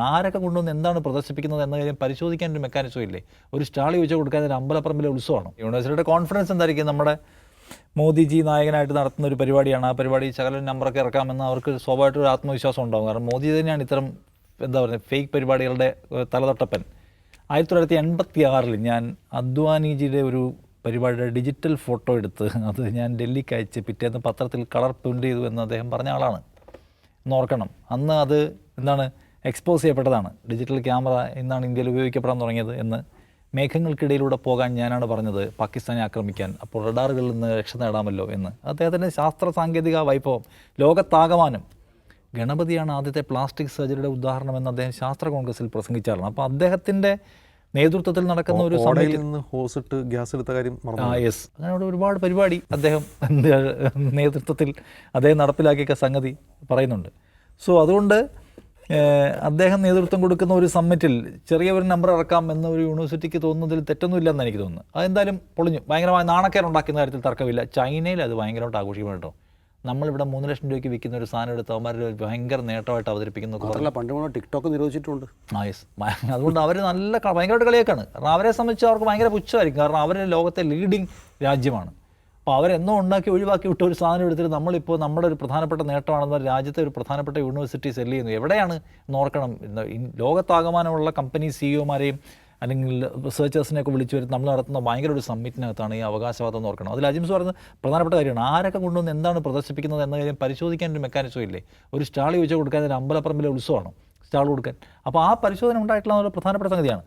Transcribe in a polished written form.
ആരൊക്കെ കൊണ്ടുവന്ന് എന്താണ് പ്രദർശിപ്പിക്കുന്നത് എന്ന കാര്യം പരിശോധിക്കാൻ ഒരു മെക്കാനിസം ഇല്ലേ? ഒരു സ്റ്റാൾ ചോദിച്ചു കൊടുക്കാൻ ഒരു അമ്പലപ്പറമ്പിലെ ഉത്സവമാണ്. യൂണിവേഴ്സിറ്റിയുടെ കോൺഫിഡൻസ് എന്തായിരിക്കും? നമ്മുടെ മോദിജി നായകനായിട്ട് നടത്തുന്ന ഒരു പരിപാടിയാണ്. ആ പരിപാടി ശകലം നമ്പറൊക്കെ ഇറക്കാമെന്ന് അവർക്ക് സ്വാഭാവികമായിട്ട് ഒരു ആത്മവിശ്വാസം ഉണ്ടാകും. കാരണം മോദി തന്നെയാണ് ഇത്തരം എന്താ പറയുക ഫേക്ക് പരിപാടികളുടെ തലതൊട്ടപ്പൻ. 1986 ഞാൻ അദ്വാനിജിയുടെ ഒരു പരിപാടിയുടെ ഡിജിറ്റൽ ഫോട്ടോ എടുത്ത് അത് ഞാൻ ഡൽഹിക്ക് അയച്ച് പിറ്റേന്ന് പത്രത്തിൽ കളർ പ്രിൻ്റ് ചെയ്തു എന്ന് അദ്ദേഹം പറഞ്ഞ ആളാണ്. എന്നോർക്കണം, അന്ന് അത് എന്താണ് എക്സ്പോസ് ചെയ്യപ്പെട്ടതാണ്. ഡിജിറ്റൽ ക്യാമറ എന്നാണ് ഇന്ത്യയിൽ ഉപയോഗിക്കപ്പെടാൻ തുടങ്ങിയത് എന്ന്. മേഘങ്ങൾക്കിടയിലൂടെ പോകാൻ ഞാനാണ് പറഞ്ഞത് പാകിസ്ഥാനെ ആക്രമിക്കാൻ, അപ്പോൾ റഡാറുകളിൽ നിന്ന് രക്ഷ നേടാമല്ലോ എന്ന്. അദ്ദേഹത്തിൻ്റെ ശാസ്ത്ര സാങ്കേതിക വൈഭവം ലോകത്താകമാനം. ഗണപതിയാണ് ആദ്യത്തെ പ്ലാസ്റ്റിക് സർജറിയുടെ ഉദാഹരണമെന്ന് അദ്ദേഹം ശാസ്ത്ര കോൺഗ്രസിൽ പ്രസംഗിച്ചാലാണ്. അപ്പോൾ അദ്ദേഹത്തിൻ്റെ നേതൃത്വത്തിൽ നടക്കുന്ന ഒരു യെസ്, അങ്ങനെ ഒരുപാട് പരിപാടി അദ്ദേഹം നേതൃത്വത്തിൽ അദ്ദേഹം നടപ്പിലാക്കിയ സംഗതി പറയുന്നുണ്ട്. സോ അതുകൊണ്ട് അദ്ദേഹം നേതൃത്വം കൊടുക്കുന്ന ഒരു സമ്മിറ്റിൽ ചെറിയ ഒരു നമ്പർ ഇറക്കാം എന്ന ഒരു യൂണിവേഴ്സിറ്റിക്ക് തോന്നുന്നതിൽ തെറ്റൊന്നുമില്ലെന്ന് എനിക്ക് തോന്നുന്നു. അതെന്തായാലും പൊളിഞ്ഞു. ഭയങ്കരമായ നാണക്കേടുണ്ടാക്കുന്ന കാര്യത്തിൽ തർക്കമില്ല. ചൈനയിൽ അത് ഭയങ്കരമായിട്ട് ആഘോഷിക്കണം കേട്ടോ. നമ്മളിവിടെ 3 ലക്ഷം രൂപയ്ക്ക് വിൽക്കുന്ന ഒരു സാധനം എടുത്ത് അവന്മാർ ഭയങ്കര നേട്ടമായിട്ട് അവതരിപ്പിക്കുന്നു. പണ്ട് ടിക്ടോക്ക് നിരോധിച്ചിട്ടുണ്ട്. യെസ്, അതുകൊണ്ട് അവർ നല്ല ഭയങ്കരമായിട്ട് കളിയാക്കാണ്. കാരണം അവരെ സംബന്ധിച്ച് അവർക്ക് ഭയങ്കര പുച്ഛമായിരിക്കും. കാരണം അവർ ലോകത്തെ ലീഡിങ് രാജ്യമാണ്. അപ്പോൾ അവരെന്നോ ഉണ്ടാക്കി ഒഴിവാക്കി വിട്ട ഒരു സാധനം എടുത്തിട്ട് നമ്മളിപ്പോൾ നമ്മുടെ ഒരു പ്രധാനപ്പെട്ട നേട്ടമാണെന്ന് രാജ്യത്തെ ഒരു പ്രധാനപ്പെട്ട യൂണിവേഴ്സിറ്റി സെല്ല് ചെയ്യുന്നു. എവിടെയാണ് നോക്കണം? ലോകത്താകമാനമുള്ള കമ്പനി സിഇഒമാരെയും അല്ലെങ്കിൽ റിസർച്ചേഴ്സിനെയൊക്കെ വിളിച്ചു വരുത്തി നമ്മൾ നടത്തുന്ന ഭയങ്കര ഒരു സമ്മിറ്റിനകത്താണ് ഈ അവകാശവാദം എന്ന് ഓർക്കണം. അതിൽ അജിംസ് പറയുന്നത് പ്രധാനപ്പെട്ട കാര്യമാണ്. ആരൊക്കെ കൊണ്ടുവന്ന് എന്താണ് പ്രദർശിപ്പിക്കുന്നത് എന്ന കാര്യം പരിശോധിക്കാൻ ഒരു മെക്കാനിസം ഇല്ലേ? ഒരു സ്റ്റാൾ ചോദിച്ചു കൊടുക്കാൻ ഒരു അമ്പലപ്പറമ്പിലെ ഉത്സവമാണ് സ്റ്റാൾ കൊടുക്കാൻ. അപ്പോൾ ആ പരിശോധന ഉണ്ടായിട്ടുള്ള ഒരു പ്രധാനപ്പെട്ട സംഗതിയാണ്.